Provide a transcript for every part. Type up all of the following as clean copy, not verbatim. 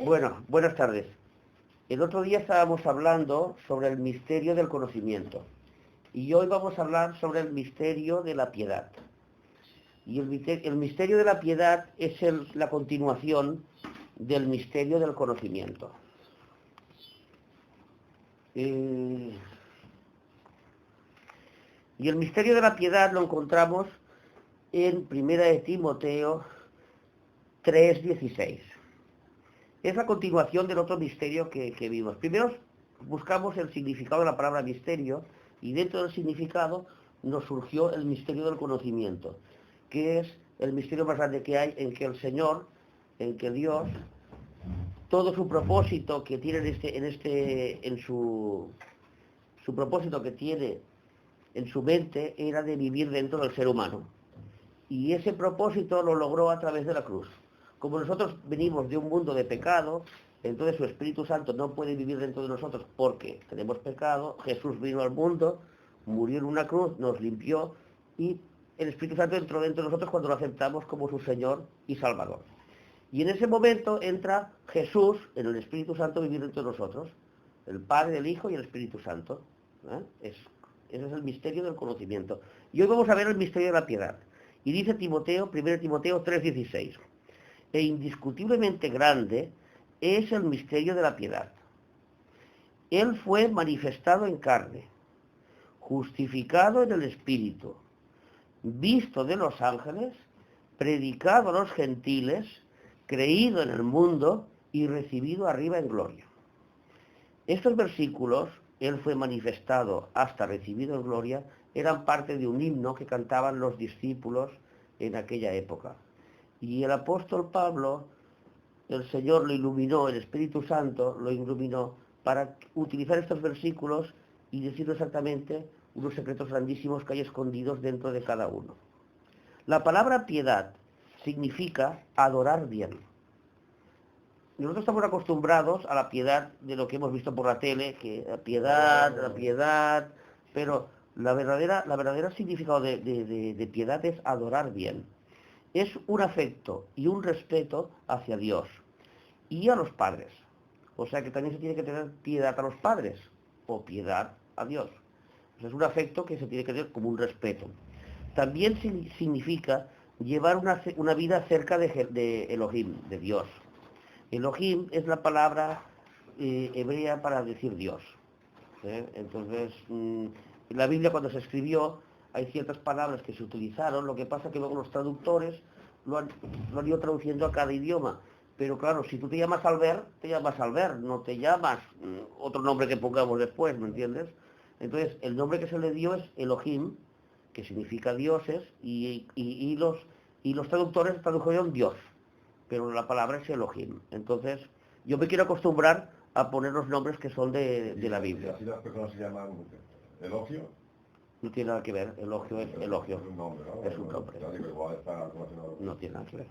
Bueno, buenas tardes. El otro día estábamos hablando sobre el misterio del conocimiento y hoy vamos a hablar sobre el misterio de la piedad. Y el misterio de la piedad es la continuación del misterio del conocimiento. Y el misterio de la piedad lo encontramos en 1 de Timoteo 3:16. Es la continuación del otro misterio que vimos. Primero buscamos el significado de la palabra misterio y dentro del significado nos surgió el misterio del conocimiento, que es el misterio más grande que hay, en que el Señor, en que Dios, todo su propósito que tiene su propósito que tiene en su mente era de vivir dentro del ser humano. Y ese propósito lo logró a través de la cruz. Como nosotros venimos de un mundo de pecado, entonces su Espíritu Santo no puede vivir dentro de nosotros porque tenemos pecado. Jesús vino al mundo, murió en una cruz, nos limpió y el Espíritu Santo entró dentro de nosotros cuando lo aceptamos como su Señor y Salvador. Y en ese momento entra Jesús, en el Espíritu Santo, a vivir dentro de nosotros, el Padre, el Hijo y el Espíritu Santo. Ese es el misterio del conocimiento. Y hoy vamos a ver el misterio de la piedad. Y dice Timoteo, 1 Timoteo 3:16, e indiscutiblemente grande es el misterio de la piedad. Él fue manifestado en carne, justificado en el Espíritu, visto de los ángeles, predicado a los gentiles, creído en el mundo y recibido arriba en gloria. Estos versículos, él fue manifestado hasta recibido en gloria, eran parte de un himno que cantaban los discípulos en aquella época. Y el apóstol Pablo, el Señor lo iluminó, el Espíritu Santo lo iluminó para utilizar estos versículos y decir exactamente unos secretos grandísimos que hay escondidos dentro de cada uno. La palabra piedad significa adorar bien. Nosotros estamos acostumbrados a la piedad de lo que hemos visto por la tele, que la piedad, pero la verdadera significado de piedad es adorar bien. Es un afecto y un respeto hacia Dios y a los padres. O sea que también se tiene que tener piedad a los padres o piedad a Dios. Es un afecto que se tiene que tener como un respeto. También significa llevar una vida cerca de Elohim, de Dios. Elohim es la palabra hebrea para decir Dios. Entonces, en la Biblia cuando se escribió hay ciertas palabras que se utilizaron, lo que pasa que luego los traductores lo han ido traduciendo a cada idioma. Pero claro, si tú te llamas Albert, te llamas Albert, no te llamas otro nombre que pongamos después, ¿me entiendes? Entonces, el nombre que se le dio es Elohim, que significa dioses, y los traductores tradujeron Dios, pero la palabra es Elohim. Entonces, yo me quiero acostumbrar a poner los nombres que son de la Biblia. ¿Y así las personas se llaman elogio? No tiene nada que ver, elogio es elogio. Es un nombre, ¿no? Es un nombre. Igual está relacionado. No tiene nada que ver.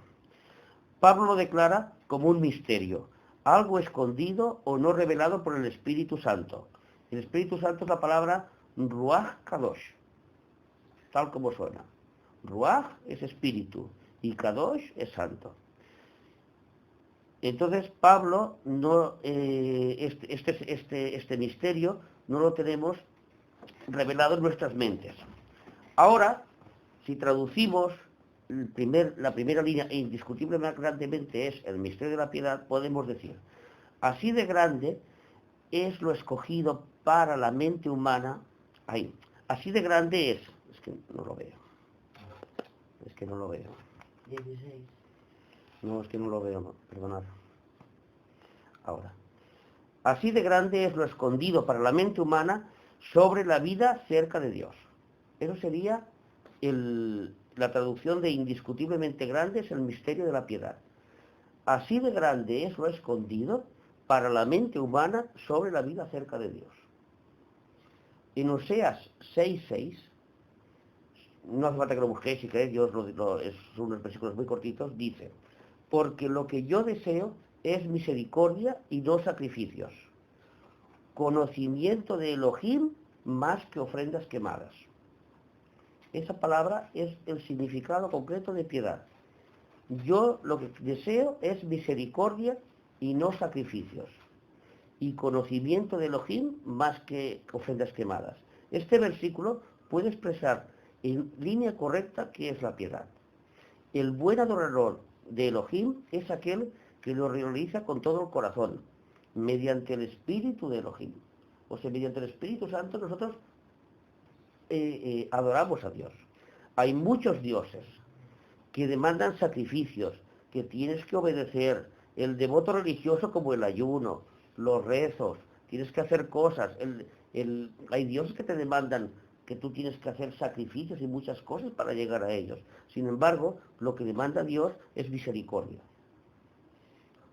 Pablo lo declara como un misterio, algo escondido o no revelado por el Espíritu Santo. El Espíritu Santo es la palabra Ruach Kadosh, tal como suena. Ruach es espíritu y Kadosh es santo. Entonces Pablo no, este misterio no lo tenemos revelado en nuestras mentes. Ahora, si traducimos la primera línea, e indiscutiblemente grandemente es el misterio de la piedad, podemos decir, así de grande es lo escogido para la mente humana, así de grande es que no lo veo, 16. No, es que no lo veo, no, perdonad. Ahora, así de grande es lo escondido para la mente humana sobre la vida cerca de Dios. Eso sería la traducción de indiscutiblemente grande es el misterio de la piedad. Así de grande es lo escondido para la mente humana sobre la vida cerca de Dios. En Oseas 6:6, no hace falta que lo busquéis si queréis, son unos versículos muy cortitos, dice, porque lo que yo deseo es misericordia y no sacrificios, conocimiento de Elohim más que ofrendas quemadas. Esa palabra es el significado concreto de piedad. Yo lo que deseo es misericordia y no sacrificios, y conocimiento de Elohim más que ofrendas quemadas. Este versículo puede expresar en línea correcta qué es la piedad. El buen adorador de Elohim es aquel que lo realiza con todo el corazón, mediante el Espíritu de Elohim. O sea, mediante el Espíritu Santo nosotros adoramos a Dios. Hay muchos dioses que demandan sacrificios, que tienes que obedecer. El devoto religioso como el ayuno, los rezos, tienes que hacer cosas. Hay dioses que te demandan que tú tienes que hacer sacrificios y muchas cosas para llegar a ellos. Sin embargo, lo que demanda Dios es misericordia.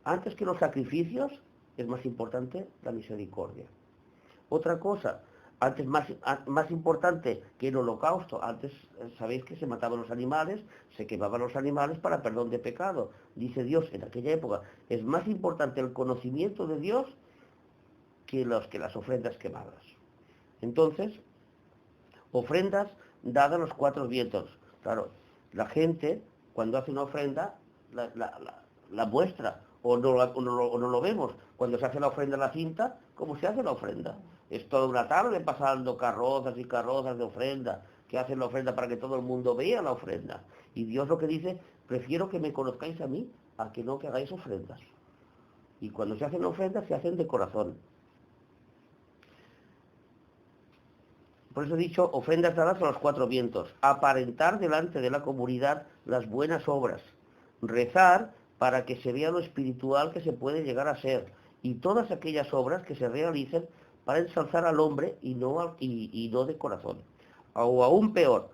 Antes que los sacrificios, es más importante la misericordia. Otra cosa, antes más importante que el holocausto, antes sabéis que se mataban los animales, se quemaban los animales para perdón de pecado. Dice Dios en aquella época, es más importante el conocimiento de Dios que las ofrendas quemadas. Entonces, ofrendas dadas a los cuatro vientos. Claro, la gente cuando hace una ofrenda la muestra o no lo vemos. Cuando se hace la ofrenda en la cinta, ¿cómo se hace la ofrenda? Es toda una tarde pasando carrozas y carrozas de ofrenda, que hacen la ofrenda para que todo el mundo vea la ofrenda. Y Dios lo que dice, prefiero que me conozcáis a mí, a que no que hagáis ofrendas. Y cuando se hacen ofrendas, se hacen de corazón. Por eso he dicho, ofrendas dadas a los cuatro vientos. Aparentar delante de la comunidad las buenas obras. Rezar para que se vea lo espiritual que se puede llegar a ser. Y todas aquellas obras que se realicen para ensalzar al hombre y no de corazón. O aún peor,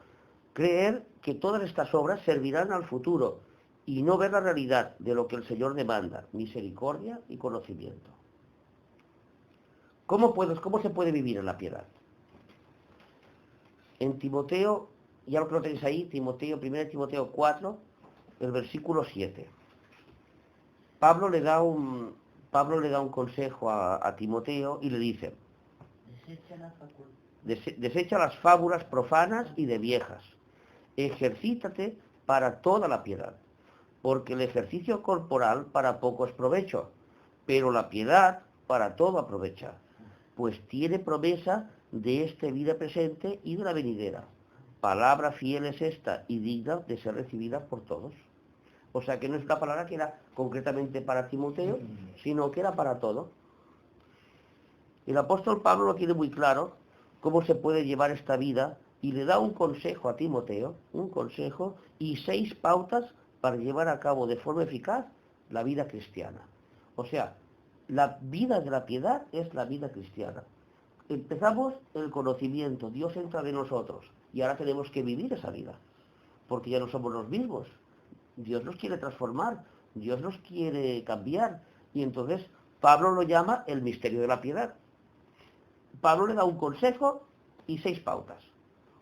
creer que todas estas obras servirán al futuro y no ver la realidad de lo que el Señor demanda, misericordia y conocimiento. ¿Cómo se puede vivir en la piedad? En Timoteo, ya lo que lo tenéis ahí, 1 Timoteo 4, el versículo 7. Pablo le da un consejo a Timoteo y le dice: desecha las fábulas profanas y de viejas, ejercítate para toda la piedad, porque el ejercicio corporal para poco es provecho, pero la piedad para todo aprovecha, pues tiene promesa de esta vida presente y de la venidera. Palabra fiel es esta y digna de ser recibida por todos. O sea que no es una palabra que era concretamente para Timoteo, sino que era para todo. El apóstol Pablo lo tiene muy claro, cómo se puede llevar esta vida, y le da un consejo a Timoteo, un consejo y 6 pautas para llevar a cabo de forma eficaz la vida cristiana. O sea, la vida de la piedad es la vida cristiana. Empezamos el conocimiento, Dios entra de nosotros, y ahora tenemos que vivir esa vida, porque ya no somos los mismos. Dios nos quiere transformar, Dios nos quiere cambiar, y entonces Pablo lo llama el misterio de la piedad. Pablo le da un consejo y 6 pautas.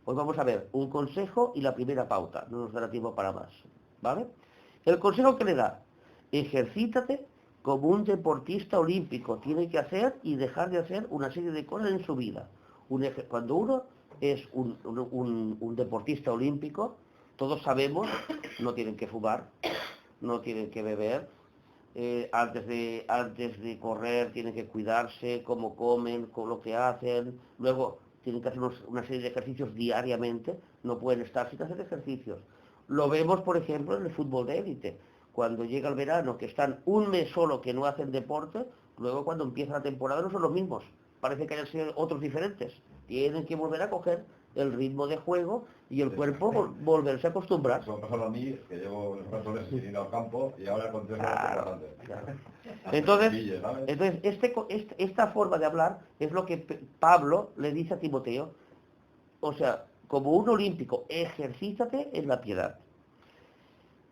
Hoy vamos a ver un consejo y la primera pauta, no nos dará tiempo para más, ¿vale? El consejo que le da: ejercítate como un deportista olímpico, tiene que hacer y dejar de hacer una serie de cosas en su vida. Cuando uno es un deportista olímpico, todos sabemos, no tienen que fumar, no tienen que beber, antes de correr tienen que cuidarse, cómo comen, con lo que hacen, luego tienen que hacer una serie de ejercicios diariamente, no pueden estar sin hacer ejercicios. Lo vemos, por ejemplo, en el fútbol de élite. Cuando llega el verano, que están un mes solo que no hacen deporte, luego cuando empieza la temporada no son los mismos. Parece que hayan sido otros diferentes. Tienen que volver a coger el ritmo de juego y el cuerpo volverse a acostumbrar. Eso me pasó a mí, que llevo unos cuantos meses sin ir al campo y ahora con 3 Claro. Entonces esta forma de hablar es lo que Pablo le dice a Timoteo. O sea, como un olímpico, ejercítate en la piedad.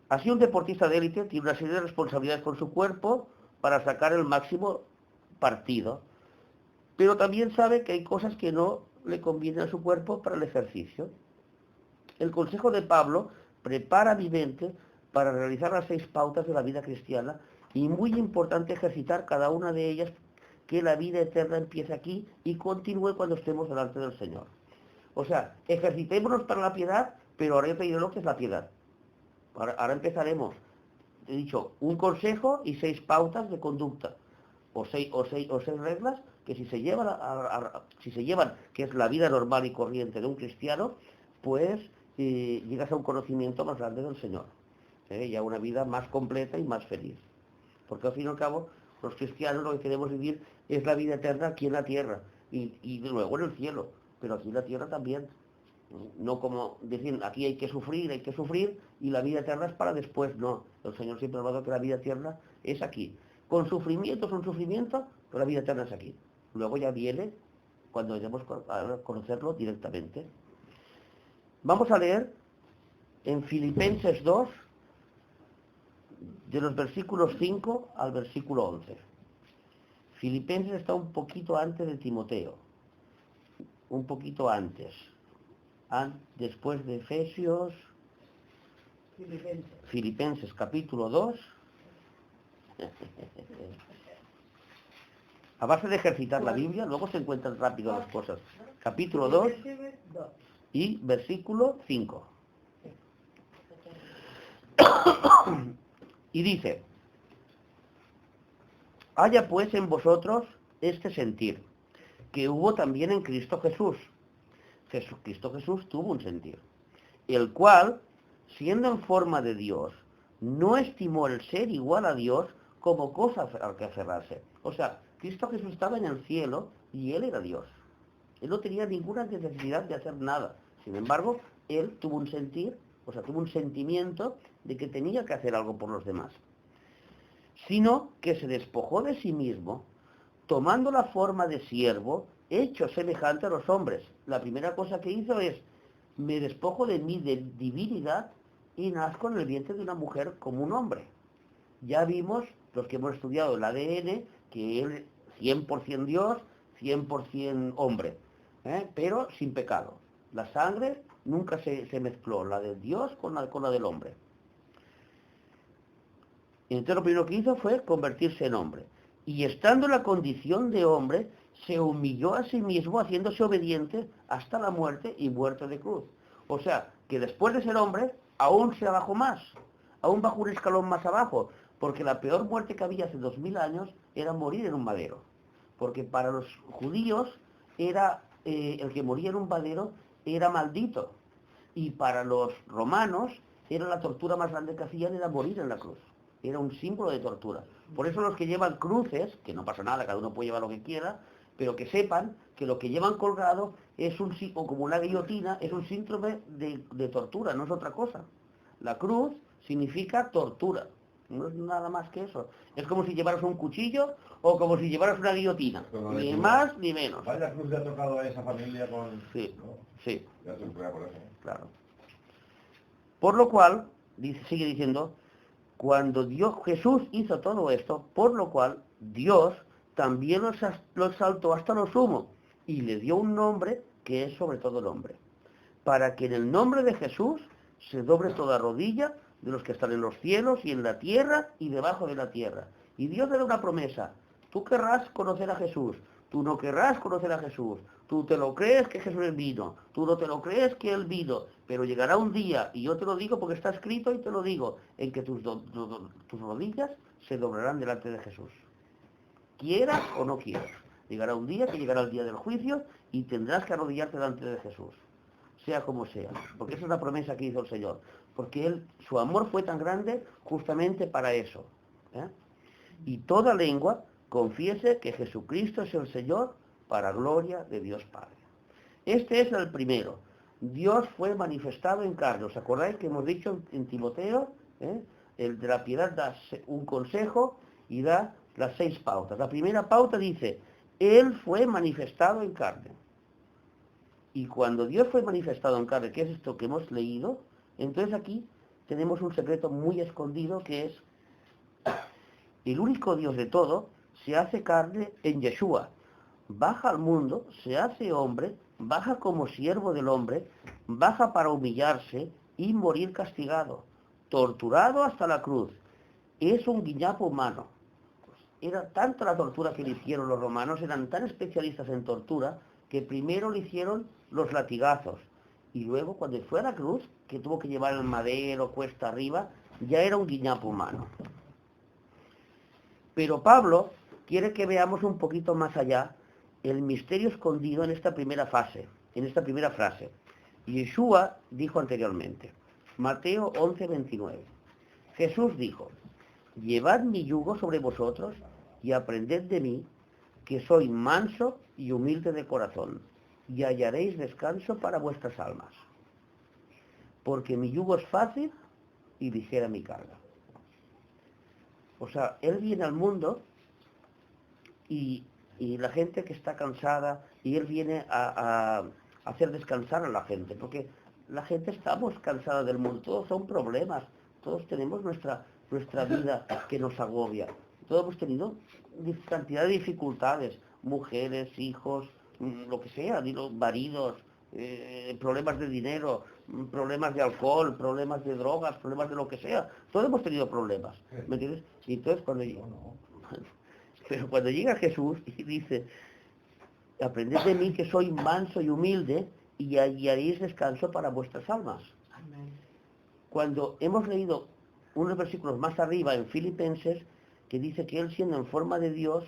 Así un deportista de élite tiene una serie de responsabilidades con su cuerpo para sacar el máximo partido. Pero también sabe que hay cosas que no le convienen a su cuerpo para el ejercicio. El consejo de Pablo prepara mi mente para realizar las 6 pautas de la vida cristiana, y muy importante ejercitar cada una de ellas, que la vida eterna empiece aquí y continúe cuando estemos delante del Señor. O sea, ejercitémonos para la piedad, pero ahora he pedido lo que es la piedad. Ahora empezaremos. he dicho, un consejo y 6 pautas de conducta, o seis reglas que si se llevan, que es la vida normal y corriente de un cristiano, pues llegas a un conocimiento más grande del Señor, y a una vida más completa y más feliz. Porque al fin y al cabo, los cristianos lo que queremos vivir es la vida eterna aquí en la tierra, y luego en el cielo, pero aquí en la tierra también. No como decir, aquí hay que sufrir, y la vida eterna es para después. No, el Señor siempre ha hablado que la vida eterna es aquí. Con sufrimiento, pero la vida eterna es aquí. Luego ya viene cuando debemos conocerlo directamente. Vamos a leer en Filipenses 2, de los versículos 5 al versículo 11. Filipenses está un poquito antes de Timoteo, un poquito antes. Después de Efesios, Filipenses capítulo 2. A base de ejercitar la Biblia, luego se encuentran rápido las cosas. Capítulo 2 y versículo 5. Y dice: haya pues en vosotros este sentir, que hubo también en Cristo Jesús. Cristo Jesús tuvo un sentir, el cual, siendo en forma de Dios, no estimó el ser igual a Dios como cosa al que aferrarse. O sea, Cristo Jesús estaba en el cielo y Él era Dios. Él no tenía ninguna necesidad de hacer nada. Sin embargo, Él tuvo un sentir, tuvo un sentimiento de que tenía que hacer algo por los demás. Sino que se despojó de sí mismo, tomando la forma de siervo, hecho semejante a los hombres. La primera cosa que hizo es: me despojo de mí de divinidad y nazco en el vientre de una mujer como un hombre. Ya vimos, los que hemos estudiado el ADN, que él 100% Dios, 100% hombre, pero sin pecado. La sangre nunca se mezcló, la de Dios con la del hombre. Y entonces lo primero que hizo fue convertirse en hombre. Y estando en la condición de hombre, se humilló a sí mismo, haciéndose obediente hasta la muerte y muerte de cruz. O sea, que después de ser hombre, aún se bajó más, aún bajó un escalón más abajo, porque la peor muerte que había hace 2000 años era morir en un madero. Porque para los judíos era el que moría en un madero era maldito. Y para los romanos era la tortura más grande que hacían, era morir en la cruz. Era un símbolo de tortura. Por eso los que llevan cruces, que no pasa nada, cada uno puede llevar lo que quiera, pero que sepan que lo que llevan colgado es o como una guillotina, es un síndrome de tortura, no es otra cosa. La cruz significa tortura, no es nada más que eso. Es como si llevaras un cuchillo o como si llevaras una guillotina, ni más ni menos. Vaya cruz le ha tocado a esa familia con... Sí, ¿no? Sí. Ya se por eso. Claro. Por lo cual, sigue diciendo, cuando Jesús hizo todo esto, por lo cual Dios también lo exaltó hasta lo sumo y le dio un nombre que es sobre todo nombre, para que en el nombre de Jesús se doble toda rodilla de los que están en los cielos y en la tierra y debajo de la tierra. Y Dios le da una promesa: tú querrás conocer a Jesús, tú no querrás conocer a Jesús, tú te lo crees que Jesús vino, tú no te lo crees que Él vino, pero llegará un día, y yo te lo digo porque está escrito y te lo digo, en que tus rodillas se doblarán delante de Jesús. Quieras o no quieras. Llegará un día que llegará el día del juicio y tendrás que arrodillarte delante de Jesús, sea como sea, porque esa es la promesa que hizo el Señor, porque su amor fue tan grande justamente para eso. Y toda lengua confiese que Jesucristo es el Señor, para gloria de Dios Padre. Este es el primero. Dios fue manifestado en carne. ¿Os acordáis que hemos dicho en Timoteo? El de la piedad da un consejo y da las 6 pautas. La primera pauta dice: Él fue manifestado en carne. Y cuando Dios fue manifestado en carne, que es esto que hemos leído, entonces aquí tenemos un secreto muy escondido, que es: el único Dios de todo se hace carne en Yeshua. Baja al mundo, se hace hombre, baja como siervo del hombre, baja para humillarse y morir castigado, torturado hasta la cruz. Es un guiñapo humano. Era tanta la tortura que le hicieron los romanos, eran tan especialistas en tortura, que primero le hicieron los latigazos, y luego cuando fue a la cruz, que tuvo que llevar el madero cuesta arriba, ya era un guiñapo humano. Pero Pablo quiere que veamos un poquito más allá el misterio escondido en esta primera fase, en esta primera frase. Yeshua dijo anteriormente, Mateo 11:29, Jesús dijo, llevad mi yugo sobre vosotros y aprended de mí, que soy manso y humilde de corazón, y hallaréis descanso para vuestras almas. Porque mi yugo es fácil y ligera mi carga. O sea, Él viene al mundo y la gente que está cansada, y Él viene a hacer descansar a la gente, porque la gente estamos cansada del mundo, todos son problemas, todos tenemos nuestra vida que nos agobia, todos hemos tenido cantidad de dificultades, mujeres, hijos, lo que sea, maridos, problemas de dinero, problemas de alcohol, problemas de drogas, problemas de lo que sea, todos hemos tenido problemas, ¿me entiendes? Y entonces pero cuando llega Jesús y dice, aprended de mí que soy manso y humilde y hallaréis descanso para vuestras almas. Amén. Cuando hemos leído unos versículos más arriba en Filipenses, que dice que Él siendo en forma de Dios,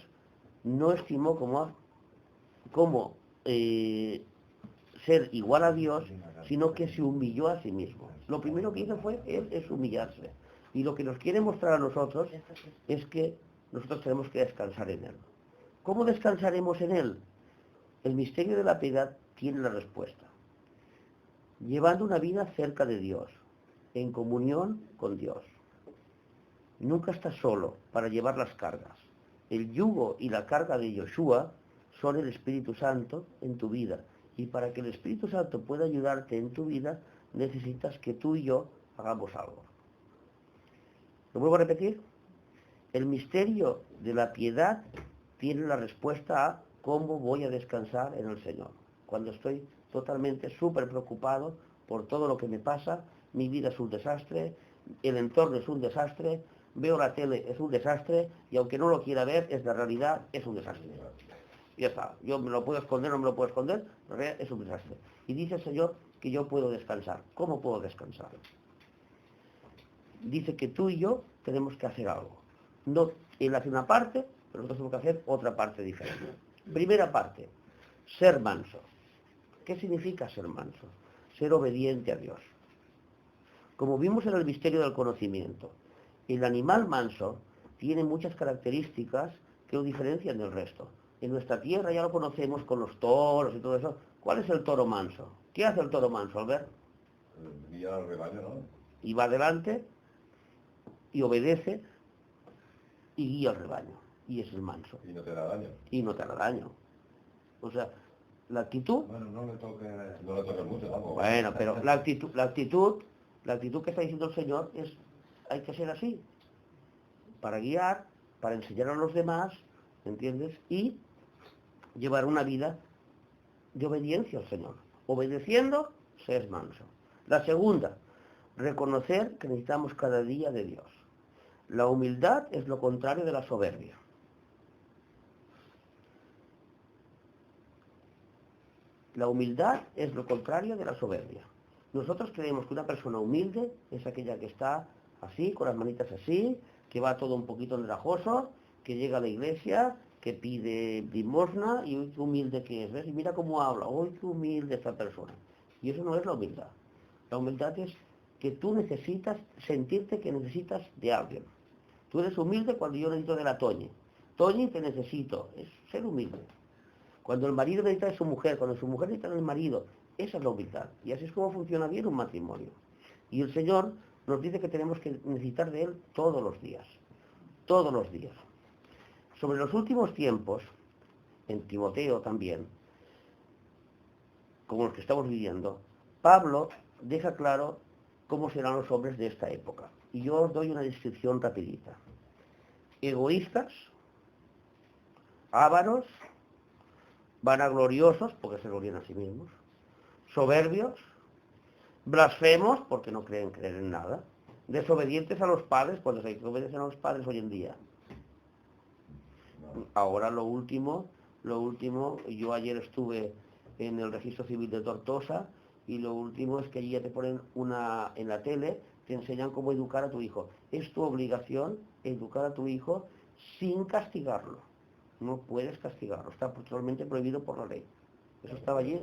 no estimó como ser igual a Dios, sino que se humilló a sí mismo. Lo primero que hizo fue Él es humillarse. Y lo que nos quiere mostrar a nosotros es que nosotros tenemos que descansar en Él. ¿Cómo descansaremos en Él? El misterio de la piedad tiene la respuesta. Llevando una vida cerca de Dios, en comunión con Dios. Nunca estás solo para llevar las cargas. El yugo y la carga de Yoshua son el Espíritu Santo en tu vida. Y para que el Espíritu Santo pueda ayudarte en tu vida, necesitas que tú y yo hagamos algo. ¿Lo vuelvo a repetir? El misterio de la piedad tiene la respuesta a cómo voy a descansar en el Señor. Cuando estoy totalmente súper preocupado por todo lo que me pasa, mi vida es un desastre, el entorno es un desastre, veo la tele, es un desastre, y aunque no lo quiera ver, es la realidad, es un desastre. Ya está, yo me lo puedo esconder, no me lo puedo esconder, pero es un desastre. Y dice el Señor que yo puedo descansar. ¿Cómo puedo descansar? Dice que tú y yo tenemos que hacer algo. No, Él hace una parte, pero nosotros tenemos que hacer otra parte diferente. Primera parte, ser manso. ¿Qué significa ser manso? Ser obediente a Dios. Como vimos en el misterio del conocimiento, el animal manso tiene muchas características que lo diferencian del resto. En nuestra tierra ya lo conocemos con los toros y todo eso. ¿Cuál es el toro manso? ¿Qué hace el toro manso, Albert? Guía al rebaño, ¿no? Y va adelante y obedece y guía al rebaño. Y es el manso. Y no te da daño. Y no te hará daño. O sea, la actitud... Bueno, no le toques mucho tampoco. Bueno, pero la actitud que está diciendo el Señor es, hay que ser así. Para guiar, para enseñar a los demás, ¿entiendes? Y llevar una vida de obediencia al Señor. Obedeciendo, se es manso. La segunda, reconocer que necesitamos cada día de Dios. La humildad es lo contrario de la soberbia. La humildad es lo contrario de la soberbia. Nosotros creemos que una persona humilde es aquella que está así, con las manitas así, que va todo un poquito andrajoso, que llega a la iglesia, que pide limosna, y uy, qué humilde que es, ¿ves? Y mira cómo habla, uy, qué humilde esta persona. Y eso no es la humildad. La humildad es que tú necesitas sentirte que necesitas de alguien. Tú eres humilde cuando yo necesito de la Toñi. Toñi, te necesito. Es ser humilde. Cuando el marido necesita de su mujer, cuando su mujer necesita del marido, esa es la humildad. Y así es como funciona bien un matrimonio. Y el Señor nos dice que tenemos que necesitar de Él todos los días. Todos los días. Sobre los últimos tiempos, en Timoteo también, como los que estamos viviendo, Pablo deja claro cómo serán los hombres de esta época. Y yo os doy una descripción rapidita. Egoístas, ávaros, vanagloriosos, porque se glorian a sí mismos, soberbios, blasfemos, porque no creen creer en nada, desobedientes a los padres, cuando se obedecen a los padres hoy en día. Ahora lo último, yo ayer estuve en el registro civil de Tortosa, y lo último es que allí ya te ponen en la tele, te enseñan cómo educar a tu hijo. Es tu obligación educar a tu hijo sin castigarlo. No puedes castigarlo, está totalmente prohibido por la ley. Eso estaba allí.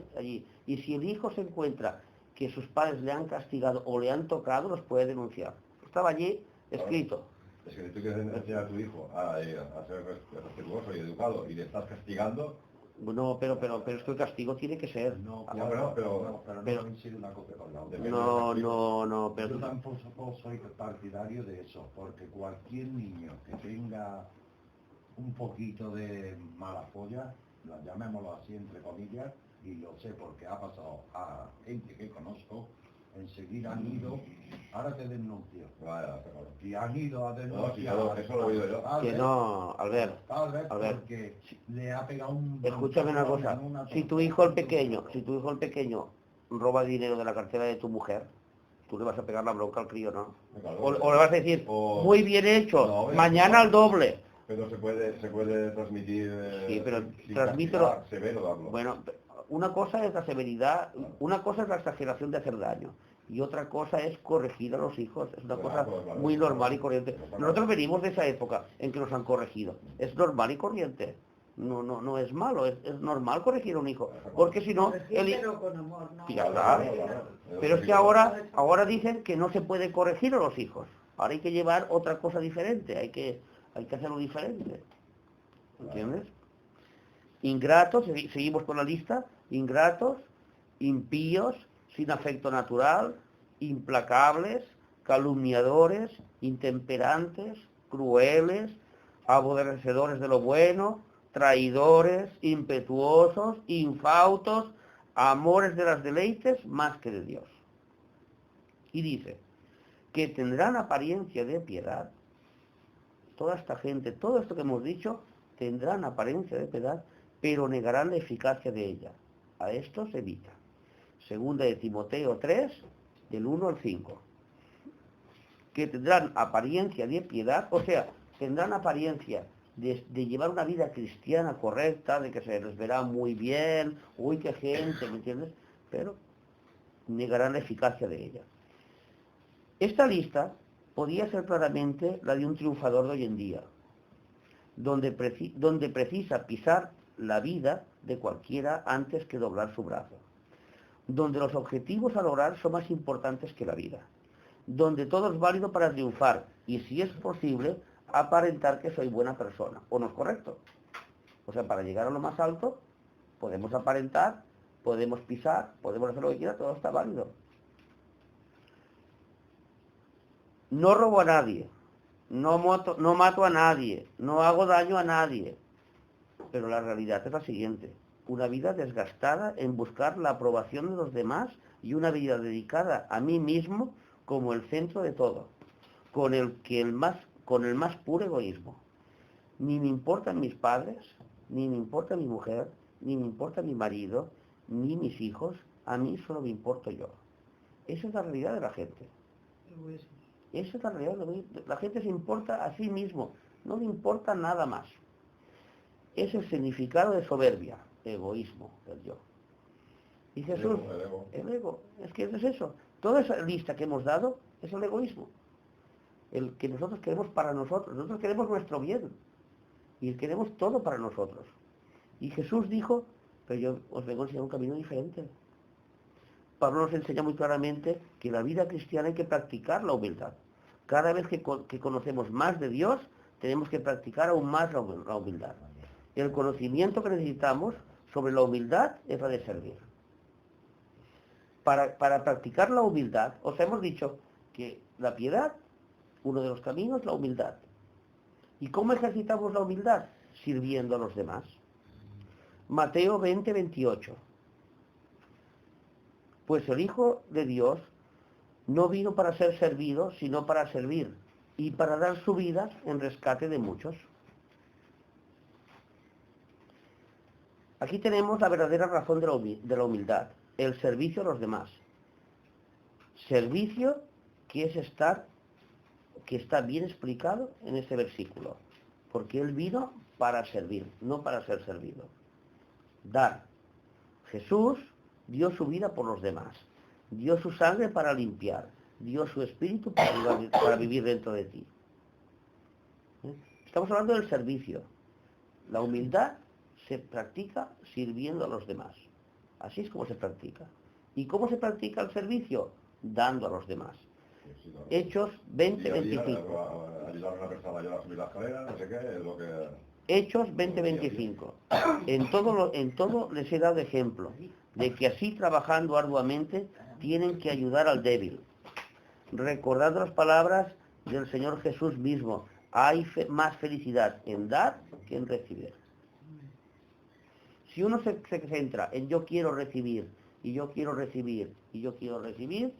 Y si el hijo se encuentra que sus padres le han castigado o le han tocado, los puede denunciar. Estaba allí escrito. Es que si tú quieres enseñar a tu hijo a ser respetuoso y educado y le estás castigando... No, pero es que el castigo tiene que ser. No, Ya, pero no coincide una cosa con la otra. No, pero... Yo tampoco soy partidario de eso, porque cualquier niño que tenga un poquito de mala polla, llamémoslo así entre comillas, y lo sé porque ha pasado a gente que conozco, enseguida han ido, ahora te denuncio. Y han ido a denunciar. No, eso lo he oído yo. Que no, Albert, porque le ha pegado un... escúchame una cosa, si tu hijo el pequeño roba dinero de la cartera de tu mujer, tú le vas a pegar la bronca al crío, ¿no? O le vas a decir, muy bien hecho, No, mañana al doble. Pero se puede transmitir... Sí, pero sin transmítelo. castigar, severo darlo. Bueno, una cosa es la severidad, una cosa es la exageración de hacer daño. Y otra cosa es corregir a los hijos. Es una cosa muy normal y corriente. Nosotros venimos de esa época en que nos han corregido. Es normal y corriente. No es malo, es normal corregir a un hijo. Porque si no... Pero con amor, ¿no? Pero es que ahora dicen que no se puede corregir a los hijos. Ahora hay que llevar otra cosa diferente. Hay que hacerlo diferente. ¿Entiendes? Ingratos, seguimos con la lista. Ingratos, impíos, sin afecto natural, implacables, calumniadores, intemperantes, crueles, aborrecedores de lo bueno, traidores, impetuosos, infautos, amores de las deleites más que de Dios. Y dice que tendrán apariencia de piedad. Toda esta gente, todo esto que hemos dicho, tendrán apariencia de piedad, pero negarán la eficacia de ella. A esto se evita. Segunda de Timoteo 3, del 1 al 5. Que tendrán apariencia de piedad, o sea, tendrán apariencia de llevar una vida cristiana correcta, de que se les verá muy bien, uy, qué gente, ¿me entiendes? Pero negarán la eficacia de ella. Esta lista podía ser claramente la de un triunfador de hoy en día, donde precisa pisar la vida de cualquiera antes que doblar su brazo, donde los objetivos a lograr son más importantes que la vida, donde todo es válido para triunfar y, si es posible, aparentar que soy buena persona. ¿O no es correcto? O sea, para llegar a lo más alto podemos aparentar, podemos pisar, podemos hacer lo que quiera, todo está válido. No robo a nadie, no mato a nadie, no hago daño a nadie. Pero la realidad es la siguiente: una vida desgastada en buscar la aprobación de los demás y una vida dedicada a mí mismo como el centro de todo, con el más puro egoísmo. Ni me importan mis padres, ni me importa mi mujer, ni me importa mi marido, ni mis hijos, a mí solo me importo yo. Esa es la realidad de la gente. Esa es la realidad. La gente se importa a sí mismo, no le importa nada más. Es el significado de soberbia, egoísmo, el yo. Y Jesús, el ego, es que es eso. Toda esa lista que hemos dado es el egoísmo. El que nosotros queremos para nosotros queremos nuestro bien. Y queremos todo para nosotros. Y Jesús dijo, pero yo os vengo a enseñar un camino diferente. Pablo nos enseña muy claramente que en la vida cristiana hay que practicar la humildad. Cada vez que conocemos más de Dios, tenemos que practicar aún más la humildad. El conocimiento que necesitamos sobre la humildad es la de servir. Para practicar la humildad, os hemos dicho que la piedad, uno de los caminos, la humildad. ¿Y cómo ejercitamos la humildad? Sirviendo a los demás. Mateo 20, 28. Pues el Hijo de Dios no vino para ser servido, sino para servir y para dar su vida en rescate de muchos. Aquí tenemos la verdadera razón de la humildad, el servicio a los demás. Servicio que está bien explicado en este versículo, porque Él vino para servir, no para ser servido. Dar. Jesús dio su vida por los demás, dio su sangre para limpiar, dio su espíritu para vivir dentro de ti. Estamos hablando del servicio. La humildad se practica sirviendo a los demás. Así es como se practica. ¿Y cómo se practica el servicio? Dando a los demás. Sí, claro. Hechos Día a 20-25. día, ayudar a una persona a subir la escalera, no sé qué, es lo que... Hechos 20-25. En todo les he dado ejemplo de que así trabajando arduamente tienen que ayudar al débil. Recordad las palabras del Señor Jesús mismo. Hay más felicidad en dar que en recibir. Si uno se centra en yo quiero recibir, y yo quiero recibir, y yo quiero recibir,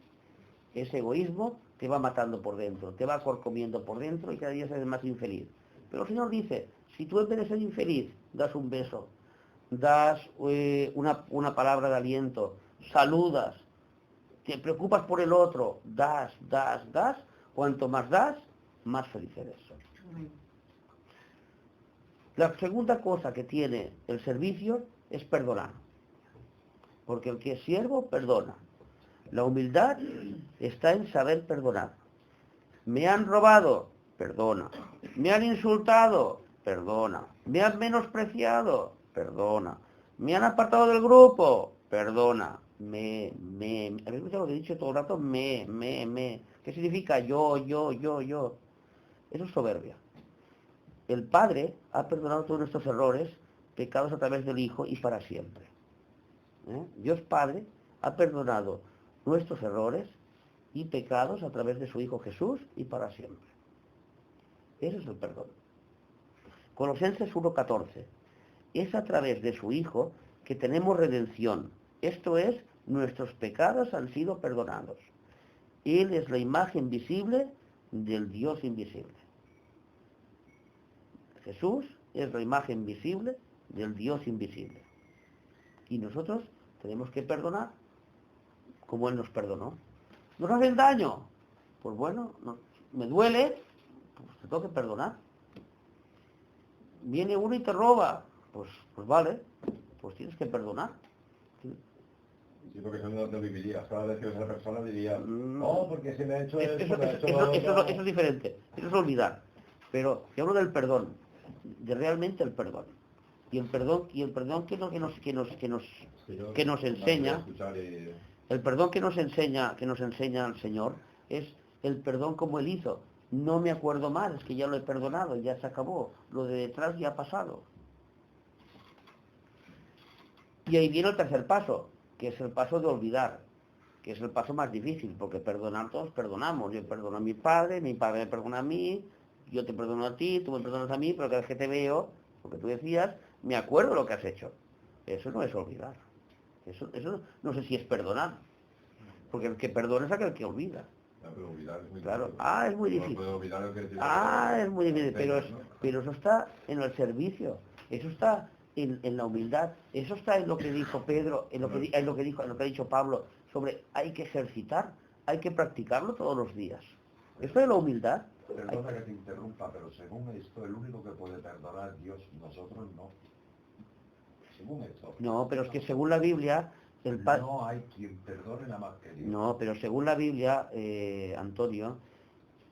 ese egoísmo te va matando por dentro, te va corcomiendo por dentro y cada día eres más infeliz. Pero el Señor dice, si tú en vez de ser infeliz, das un beso, das una palabra de aliento, saludas, te preocupas por el otro, das, cuanto más das, más feliz eres. La segunda cosa que tiene el servicio es perdonar. Porque el que es siervo, perdona. La humildad está en saber perdonar. Me han robado, perdona. Me han insultado, perdona. Me han menospreciado, perdona. Me han apartado del grupo, perdona. ¿Habéis escuchado lo que he dicho todo el rato? ¿Qué significa yo? Eso es soberbia. El Padre ha perdonado todos nuestros errores, pecados a través del Hijo y para siempre. Dios Padre ha perdonado nuestros errores y pecados a través de su Hijo Jesús y para siempre. Ese es el perdón. Colosenses 1:14. Es a través de su Hijo que tenemos redención. Esto es, nuestros pecados han sido perdonados. Él es la imagen visible del Dios invisible. Jesús es la imagen visible del Dios invisible. Y nosotros tenemos que perdonar como Él nos perdonó. ¿Nos hacen daño? Pues bueno, me duele, pues te tengo que perdonar. Viene uno y te roba, pues vale, pues tienes que perdonar. Sí, porque eso no vivirías. Cada vez que ves a esa persona dirías, no, porque se me ha hecho Eso es diferente, eso es olvidar. Pero yo hablo del perdón, de realmente el perdón. Y el perdón que nos enseña, el perdón que nos enseña el Señor es el perdón como Él hizo. No me acuerdo más, es que ya lo he perdonado, ya se acabó. Lo de detrás ya ha pasado. Y ahí viene el tercer paso, que es el paso de olvidar, que es el paso más difícil, porque perdonar todos perdonamos. Yo perdono a mi padre me perdona a mí, yo te perdono a ti, tú me perdonas a mí, pero cada vez que te veo, porque tú decías, me acuerdo lo que has hecho. Eso no es olvidar. Eso no sé si es perdonar. Porque el que perdona es aquel que olvida. Pero olvidar es muy Claro. difícil. Es muy No difícil. puedo olvidar lo que decía. Es muy difícil. Pero eso está en el servicio. Eso está en la humildad. Eso está en lo que dijo Pedro, en lo que ha dicho Pablo, sobre hay que ejercitar, hay que practicarlo todos los días. Esto es la humildad. Perdona que te interrumpa, pero según esto, el único que puede perdonar es Dios, nosotros no. Según esto. No, pero es que según la Biblia, no hay quien perdone nada más que Dios. No, pero según la Biblia, Antonio,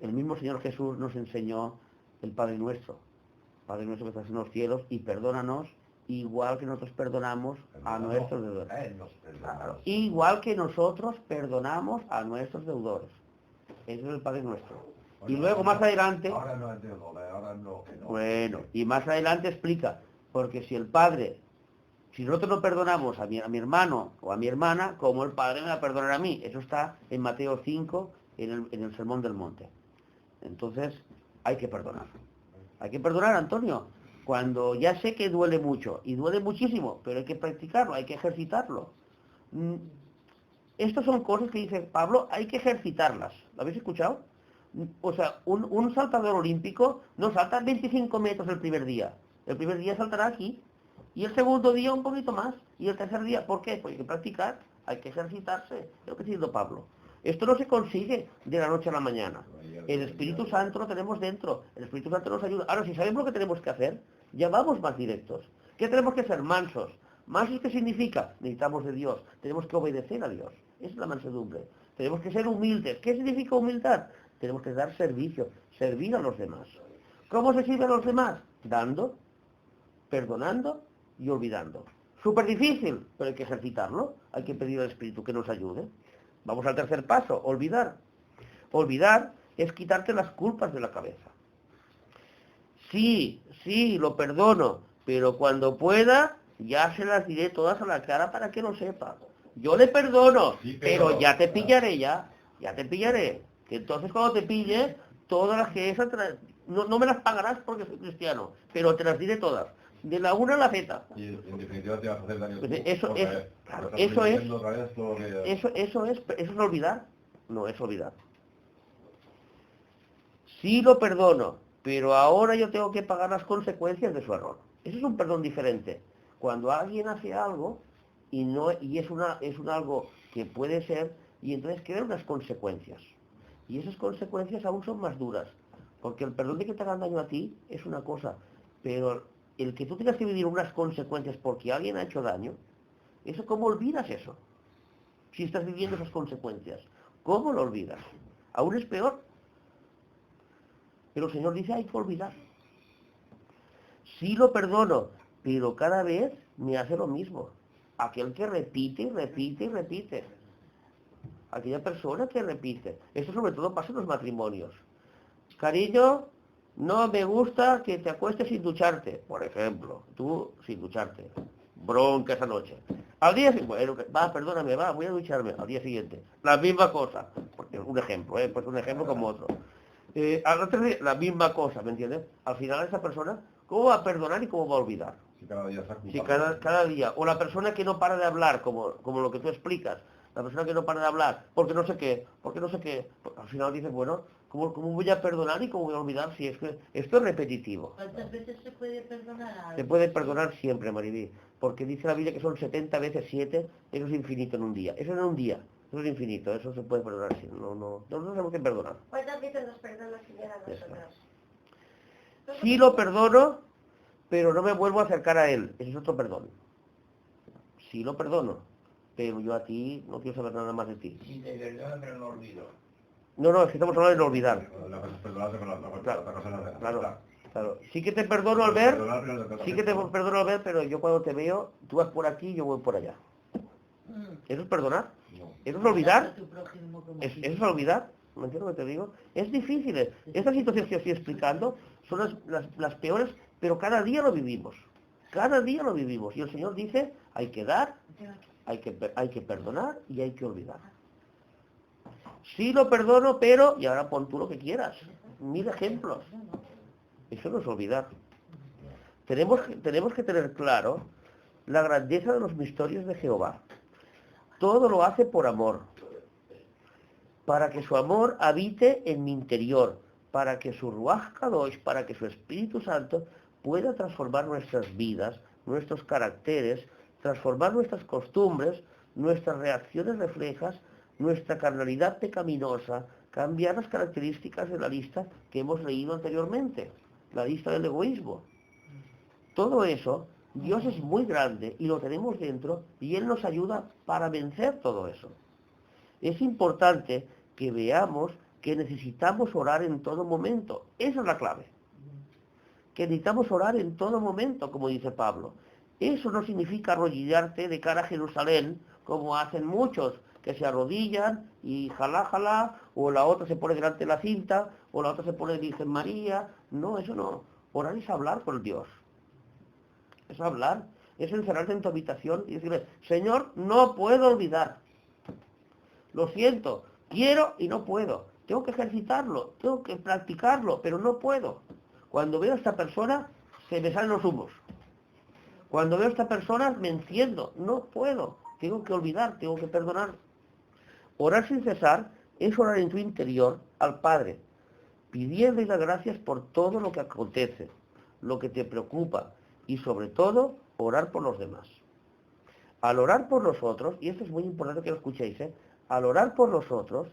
el mismo Señor Jesús nos enseñó el Padre Nuestro. Padre Nuestro que estás en los cielos, y perdónanos igual que nosotros perdonamos a nuestros deudores. Él nos perdona. Claro, igual que nosotros perdonamos a nuestros deudores. Ese es el Padre Nuestro. Bueno, Y luego más adelante... Ahora no es deudor, ahora no. Bueno, y más adelante explica, porque si el Padre, si nosotros no perdonamos a mi hermano o a mi hermana, como el Padre me va a perdonar a mí. Eso está en Mateo 5, en el Sermón del Monte. Entonces, hay que perdonar. Hay que perdonar, Antonio, cuando ya sé que duele mucho, y duele muchísimo, pero hay que practicarlo, hay que ejercitarlo. Estas son cosas que dice Pablo, hay que ejercitarlas. ¿Lo habéis escuchado? O sea, un saltador olímpico no salta 25 metros el primer día. El primer día saltará aquí. Y el segundo día un poquito más. Y el tercer día, ¿por qué? Pues hay que practicar, hay que ejercitarse. Es lo que está diciendo Pablo. Esto no se consigue de la noche a la mañana. El Espíritu Santo lo tenemos dentro. El Espíritu Santo nos ayuda. Ahora, si sabemos lo que tenemos que hacer, ya vamos más directos. ¿Qué tenemos que ser? Mansos. ¿Mansos qué significa? Necesitamos de Dios. Tenemos que obedecer a Dios. Esa es la mansedumbre. Tenemos que ser humildes. ¿Qué significa humildad? Tenemos que dar servicio, servir a los demás. ¿Cómo se sirve a los demás? Dando, perdonando y olvidando. Súper difícil, pero hay que ejercitarlo. Hay que pedir al Espíritu que nos ayude. Vamos al tercer paso, olvidar. Olvidar es quitarte las culpas de la cabeza. Sí, lo perdono, pero cuando pueda ya se las diré todas a la cara para que lo sepa. Yo le perdono, Sí, pero ya te pillaré ya te pillaré. Que entonces cuando te pille, todas las que esas no me las pagarás porque soy cristiano, pero te las diré todas. De la una a la Z. Y en definitiva te vas a hacer daño. Pues tú, eso porque es, claro, estás eso es, repitiendo otra vez todo lo que- eso es olvidar. No es olvidar. Sí lo perdono, pero ahora yo tengo que pagar las consecuencias de su error. Eso es un perdón diferente. Cuando alguien hace algo y es un algo que puede ser, y entonces quedan unas consecuencias. Y esas consecuencias aún son más duras. Porque el perdón de que te hagan daño a ti es una cosa, pero el que tú tengas que vivir unas consecuencias porque alguien ha hecho daño, ¿eso cómo olvidas eso? Si estás viviendo esas consecuencias, ¿cómo lo olvidas? Aún es peor. Pero el Señor dice, hay que olvidar. Sí lo perdono, pero cada vez me hace lo mismo. Aquel que repite y repite y repite. Aquella persona que repite. Esto sobre todo pasa en los matrimonios. Cariño, no me gusta que te acuestes sin ducharte, por ejemplo. Tú sin ducharte. Bronca esa noche. Al día siguiente, bueno, perdóname, voy a ducharme. Al día siguiente, la misma cosa. Porque un ejemplo, pues un ejemplo como otro. Al otro día, la misma cosa, ¿me entiendes? Al final esa persona, ¿cómo va a perdonar y cómo va a olvidar? Si cada día está Si culpable. cada día, o la persona que no para de hablar, como lo que tú explicas, la persona que no para de hablar, porque no sé qué, pues al final dices, bueno, ¿cómo voy a perdonar y cómo voy a olvidar si es que esto es repetitivo? ¿Cuántas veces se puede perdonar a Se alguien? puede perdonar siempre, Maribí, porque dice la Biblia que son 70 veces 7, eso es infinito en un día. Eso no es un día, eso es infinito, eso se puede perdonar siempre. Nosotros tenemos que perdonar. ¿Cuántas veces nos perdona el Señor a Ya está. nosotros? Sí lo perdono, pero no me vuelvo a acercar a él. Ese es otro perdón. Sí lo perdono, pero yo a ti no quiero saber nada más de ti. Sí, te perdona, pero no olvido. No, es que estamos hablando de no olvidar. La cosa es perdonarte, pero la Claro, otra cosa es la claro. Sí que te perdono al ver, Perdonar, pero la- sí que te perdono al ver, pero yo cuando te veo, tú vas por aquí y yo voy por allá. Mm. ¿Eso es perdonar? No. ¿Eso es olvidar? A tu prójimo como ¿Eso ti. es olvidar? ¿Me entiendes lo que te digo? Es difícil. Estas situaciones que estoy explicando son las peores, pero cada día lo vivimos. Cada día lo vivimos. Y el Señor dice, hay que dar, hay que perdonar y hay que olvidar. Sí lo perdono, pero, y ahora pon tú lo que quieras. 1000 ejemplos. Eso no es olvidar. Tenemos que tener claro la grandeza de los misterios de Jehová. Todo lo hace por amor. Para que su amor habite en mi interior. Para que su Ruach Kadosh, para que su Espíritu Santo pueda transformar nuestras vidas, nuestros caracteres, transformar nuestras costumbres, nuestras reacciones reflejas, nuestra carnalidad pecaminosa, cambiar las características de la lista que hemos leído anteriormente, la lista del egoísmo. Todo eso, Dios es muy grande y lo tenemos dentro y Él nos ayuda para vencer todo eso. Es importante que veamos que necesitamos orar en todo momento. Esa es la clave. Que necesitamos orar en todo momento, como dice Pablo. Eso no significa arrodillarte de cara a Jerusalén, como hacen muchos, que se arrodillan y jalá, o la otra se pone delante de la cinta, o la otra se pone Virgen María. No, eso no. Orar es hablar con Dios. Es hablar, es encerrarte en tu habitación y decirle, Señor, no puedo olvidar. Lo siento, quiero y no puedo. Tengo que ejercitarlo, tengo que practicarlo, pero no puedo. Cuando veo a esta persona, se me salen los humos. Cuando veo a esta persona, me enciendo. No puedo. Tengo que olvidar, tengo que perdonar. Orar sin cesar es orar en tu interior al Padre, pidiéndole las gracias por todo lo que acontece, lo que te preocupa y sobre todo orar por los demás. Al orar por los otros, y esto es muy importante que lo escuchéis, al orar por los otros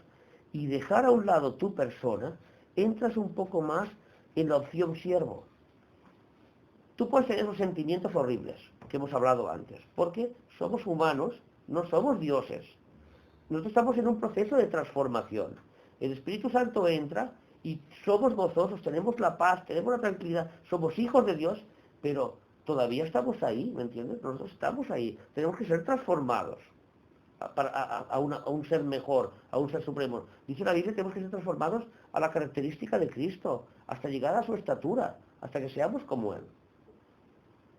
y dejar a un lado tu persona, entras un poco más en la opción siervo. Tú puedes tener esos sentimientos horribles que hemos hablado antes, porque somos humanos, no somos dioses. Nosotros estamos en un proceso de transformación. El Espíritu Santo entra y somos gozosos, tenemos la paz, tenemos la tranquilidad, somos hijos de Dios, pero todavía estamos ahí, ¿me entiendes? Nosotros estamos ahí, tenemos que ser transformados a un ser mejor, a un ser supremo. Dice la Biblia que tenemos que ser transformados a la característica de Cristo, hasta llegar a su estatura, hasta que seamos como Él.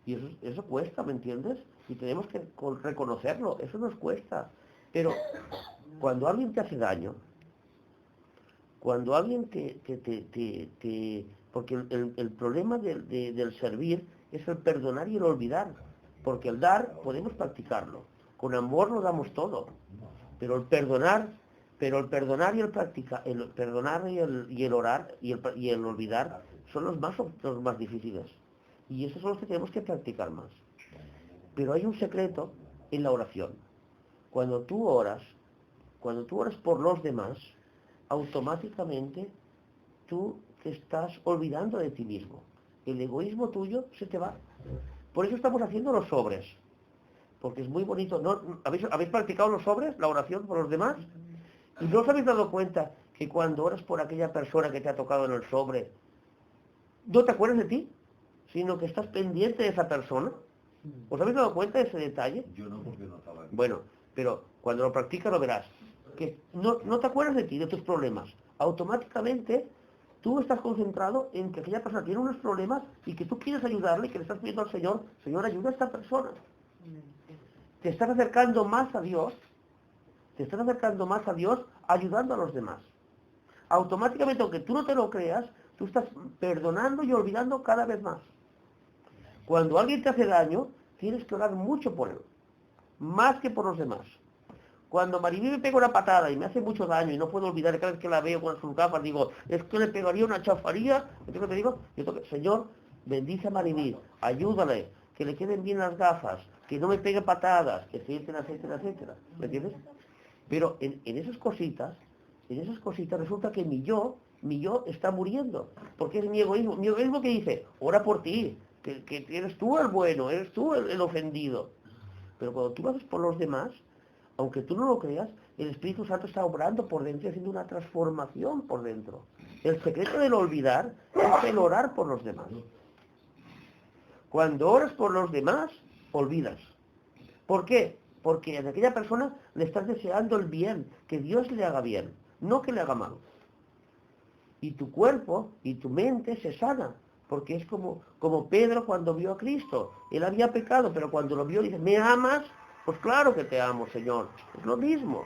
Y eso cuesta, ¿me entiendes? Y tenemos que reconocerlo, eso nos cuesta. Pero cuando alguien te hace daño, cuando alguien porque el problema del servir es el perdonar y el olvidar. Porque el dar podemos practicarlo. Con amor lo damos todo. Pero el perdonar y el practicar, el perdonar y el orar y el olvidar son los más difíciles. Y esos son los que tenemos que practicar más. Pero hay un secreto en la oración. Cuando tú oras por los demás, automáticamente tú te estás olvidando de ti mismo. El egoísmo tuyo se te va. Por eso estamos haciendo los sobres. Porque es muy bonito. ¿No? ¿Habéis practicado los sobres, la oración por los demás? ¿Y no os habéis dado cuenta que cuando oras por aquella persona que te ha tocado en el sobre, no te acuerdas de ti, sino que estás pendiente de esa persona? ¿Os habéis dado cuenta de ese detalle? Yo no, porque no estaba aquí. Bueno, pero cuando lo practicas lo verás. Que no te acuerdas de ti, de tus problemas. Automáticamente tú estás concentrado en que aquella persona tiene unos problemas y que tú quieres ayudarle y que le estás pidiendo al Señor, Señor, ayuda a esta persona. Te estás acercando más a Dios, ayudando a los demás. Automáticamente, aunque tú no te lo creas, tú estás perdonando y olvidando cada vez más. Cuando alguien te hace daño, tienes que orar mucho por él, más que por los demás. Cuando Maribí me pega una patada y me hace mucho daño y no puedo olvidar, cada vez que la veo con sus gafas, digo, es que le pegaría una chafaría. Yo te digo, Señor, bendice a Maribí, ayúdale, que le queden bien las gafas, que no me pegue patadas, etcétera, etcétera, etcétera. ¿Me entiendes? Pero en esas cositas resulta que mi yo está muriendo, porque es mi egoísmo. Mi egoísmo que dice, ora por ti, que eres tú el bueno, eres tú el ofendido. Pero cuando tú lo haces por los demás, aunque tú no lo creas, el Espíritu Santo está obrando por dentro y haciendo una transformación por dentro. El secreto del olvidar es el orar por los demás. Cuando oras por los demás, olvidas. ¿Por qué? Porque a aquella persona le estás deseando el bien, que Dios le haga bien, no que le haga mal. Y tu cuerpo y tu mente se sana, porque es como Pedro cuando vio a Cristo. Él había pecado, pero cuando lo vio dice, ¿me amas? Pues claro que te amo, Señor. Es lo mismo.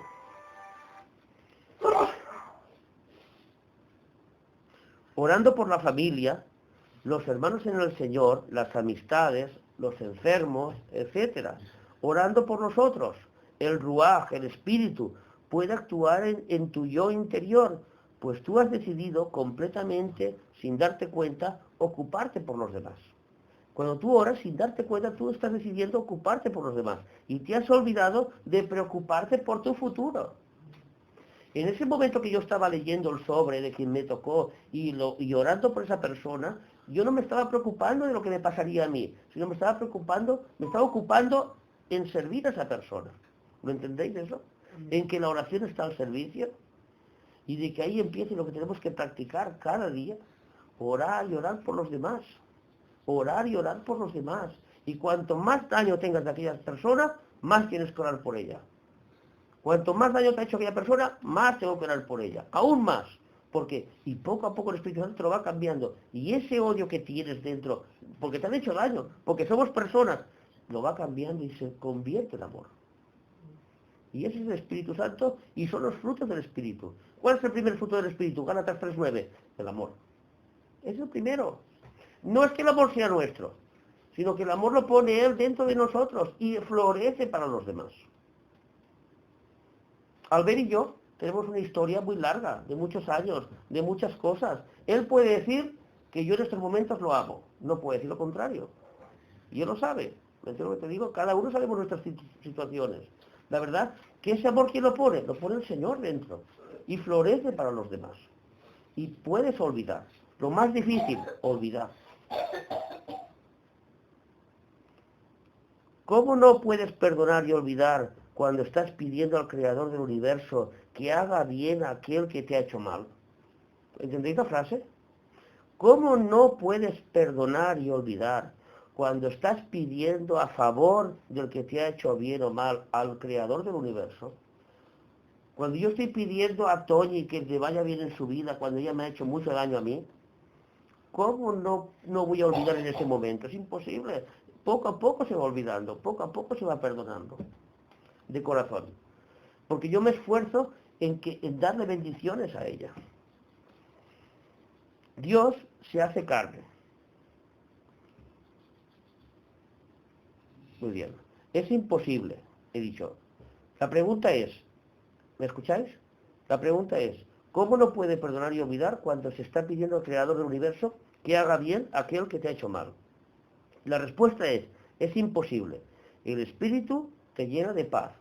Orando por la familia, los hermanos en el Señor, las amistades, los enfermos, etcétera. Orando por nosotros, el ruaj, el espíritu, puede actuar en tu yo interior, pues tú has decidido completamente, sin darte cuenta, ocuparte por los demás. Cuando tú oras, sin darte cuenta, tú estás decidiendo ocuparte por los demás. Y te has olvidado de preocuparte por tu futuro. En ese momento que yo estaba leyendo el sobre de quien me tocó y orando por esa persona, yo no me estaba preocupando de lo que me pasaría a mí, sino me estaba ocupando en servir a esa persona. ¿Lo entendéis eso? En que la oración está al servicio y de que ahí empiece lo que tenemos que practicar cada día, orar y orar por los demás. Orar y orar por los demás. Y cuanto más daño tengas de aquella persona, más tienes que orar por ella. Cuanto más daño te ha hecho aquella persona, más tengo que orar por ella. Aún más. Porque, y poco a poco el Espíritu Santo te lo va cambiando. Y ese odio que tienes dentro, porque te han hecho daño, porque somos personas, lo va cambiando y se convierte en amor. Y ese es el Espíritu Santo y son los frutos del Espíritu. ¿Cuál es el primer fruto del Espíritu? Gálatas 3:9. El amor. Es el primero. No es que el amor sea nuestro, sino que el amor lo pone Él dentro de nosotros y florece para los demás. Albert y yo tenemos una historia muy larga, de muchos años, de muchas cosas. Él puede decir que yo en estos momentos lo amo, no puede decir lo contrario. Y él lo sabe. ¿Me entiendes lo que te digo? Cada uno sabemos nuestras situaciones. La verdad, que ese amor, ¿quién lo pone? Lo pone el Señor dentro. Y florece para los demás. Y puedes olvidar. Lo más difícil, olvidar. ¿Cómo no puedes perdonar y olvidar cuando estás pidiendo al Creador del universo que haga bien a aquel que te ha hecho mal? ¿Entendéis la frase? ¿Cómo no puedes perdonar y olvidar cuando estás pidiendo a favor del que te ha hecho bien o mal al Creador del universo? Cuando yo estoy pidiendo a Toñi que le vaya bien en su vida cuando ella me ha hecho mucho daño a mí, ¿cómo no voy a olvidar en ese momento? Es imposible. Poco a poco se va olvidando, poco a poco se va perdonando, de corazón. Porque yo me esfuerzo en darle bendiciones a ella. Dios se hace carne. Muy bien. Es imposible, he dicho. La pregunta es, ¿me escucháis? La pregunta es, ¿cómo no puede perdonar y olvidar cuando se está pidiendo al Creador del universo que haga bien a aquel que te ha hecho mal? La respuesta es imposible. El Espíritu te llena de paz,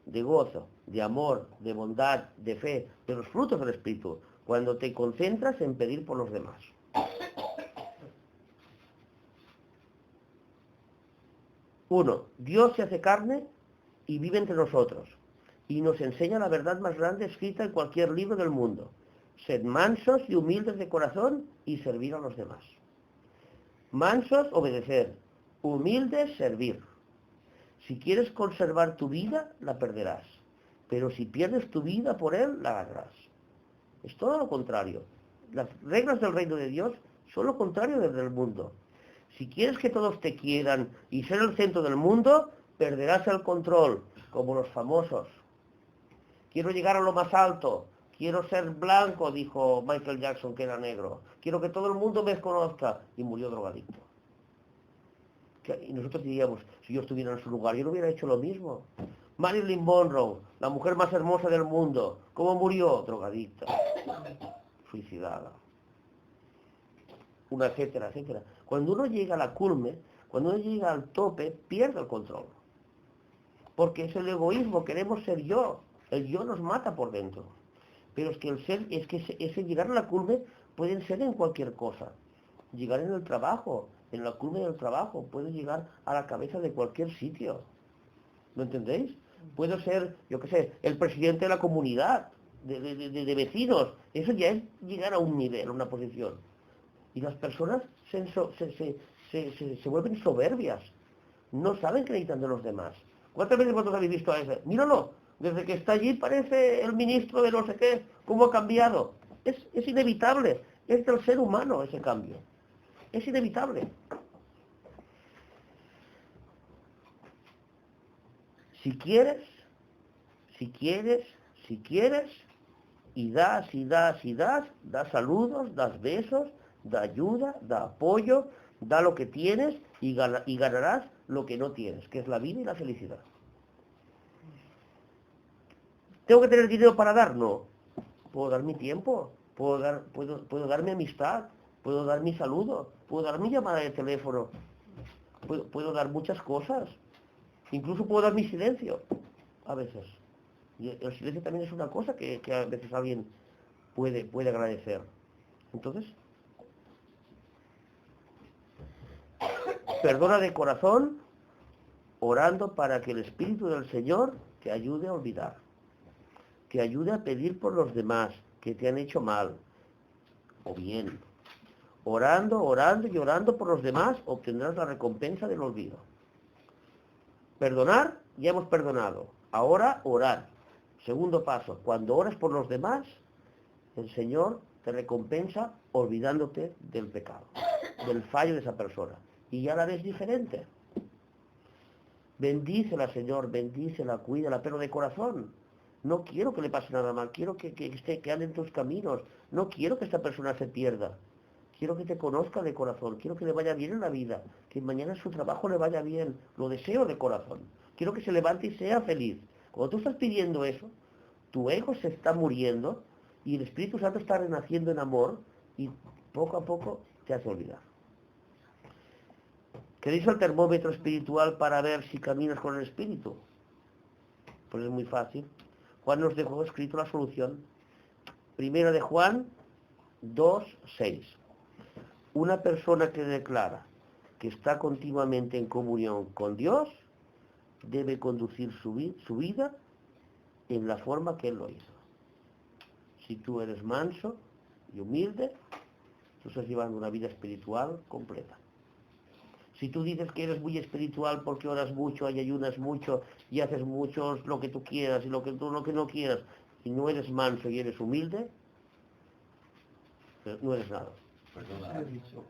de gozo, de amor, de bondad, de fe, de los frutos del Espíritu, cuando te concentras en pedir por los demás. Uno, Dios se hace carne y vive entre nosotros, y nos enseña la verdad más grande escrita en cualquier libro del mundo. Sed mansos y humildes de corazón y servir a los demás. Mansos, obedecer. Humildes, servir. Si quieres conservar tu vida, la perderás. Pero si pierdes tu vida por Él, la ganarás. Es todo lo contrario. Las reglas del reino de Dios son lo contrario del mundo. Si quieres que todos te quieran y ser el centro del mundo, perderás el control, como los famosos. Quiero llegar a lo más alto. Quiero ser blanco, dijo Michael Jackson, que era negro. Quiero que todo el mundo me conozca. Y murió drogadicto. Y nosotros diríamos, si yo estuviera en su lugar, yo no hubiera hecho lo mismo. Marilyn Monroe, la mujer más hermosa del mundo, ¿cómo murió? Drogadicta, suicidada, una etcétera, etcétera. Cuando uno llega a la culme, cuando uno llega al tope, pierde el control. Porque es el egoísmo, queremos ser yo. El yo nos mata por dentro. Pero es que ese llegar a la culme pueden ser en cualquier cosa. Llegar en el trabajo, en la culme del trabajo, puede llegar a la cabeza de cualquier sitio. ¿Lo entendéis? Puedo ser, yo qué sé, el presidente de la comunidad, de vecinos. Eso ya es llegar a un nivel, a una posición. Y las personas se vuelven soberbias. No saben que necesitan de los demás. ¿Cuántas veces vosotros habéis visto a ese? Míralo, desde que está allí parece el ministro de no sé qué, cómo ha cambiado. Es inevitable, es del ser humano ese cambio. Es inevitable. Si quieres, y das, das saludos, das besos, da ayuda, da apoyo, da lo que tienes y ganarás lo que no tienes, que es la vida y la felicidad. ¿Tengo que tener dinero para dar? No. Puedo dar mi tiempo, puedo dar mi amistad, puedo dar mi saludo, puedo dar mi llamada de teléfono, puedo dar muchas cosas. Incluso puedo dar mi silencio, a veces. Y el silencio también es una cosa que a veces alguien puede agradecer. Entonces, perdona de corazón, orando para que el Espíritu del Señor te ayude a olvidar, te ayude a pedir por los demás que te han hecho mal o bien. Orando y orando por los demás, obtendrás la recompensa del olvido. Perdonar, ya hemos perdonado. Ahora, orar. Segundo paso, cuando oras por los demás, el Señor te recompensa olvidándote del pecado, del fallo de esa persona. Y ya la ves diferente. Bendícela, Señor, bendícela, cuídala, pero de corazón. No quiero que le pase nada mal, quiero que ande en tus caminos. No quiero que esta persona se pierda. Quiero que te conozca de corazón, quiero que le vaya bien en la vida, que mañana en su trabajo le vaya bien, lo deseo de corazón. Quiero que se levante y sea feliz. Cuando tú estás pidiendo eso, tu ego se está muriendo y el Espíritu Santo está renaciendo en amor y poco a poco te hace olvidar. ¿Queréis el termómetro espiritual para ver si caminas con el Espíritu? Pues es muy fácil. Juan nos dejó escrito la solución. Primera de Juan 2:6. Una persona que declara que está continuamente en comunión con Dios debe conducir su vida en la forma que Él lo hizo. Si tú eres manso y humilde, tú estás llevando una vida espiritual completa. Si tú dices que eres muy espiritual porque oras mucho y ayunas mucho y haces mucho lo que tú quieras y lo que no quieras, y no eres manso y eres humilde, no eres nada. Perdona, ¿has dicho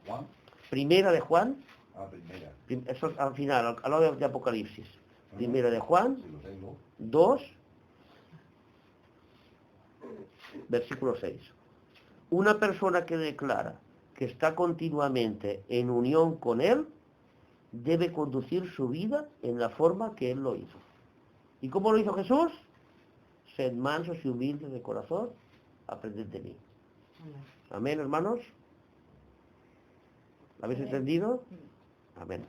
Juan? Primera de Juan, Primera. eso es al final, al lado de Apocalipsis. Primera de Juan, Si lo tengo. 2, versículo 6. Una persona que declara que está continuamente en unión con Él, debe conducir su vida en la forma que Él lo hizo. ¿Y cómo lo hizo Jesús? Sed mansos y humildes de corazón, aprended de mí. Amén, hermanos. ¿Lo habéis entendido? Amén.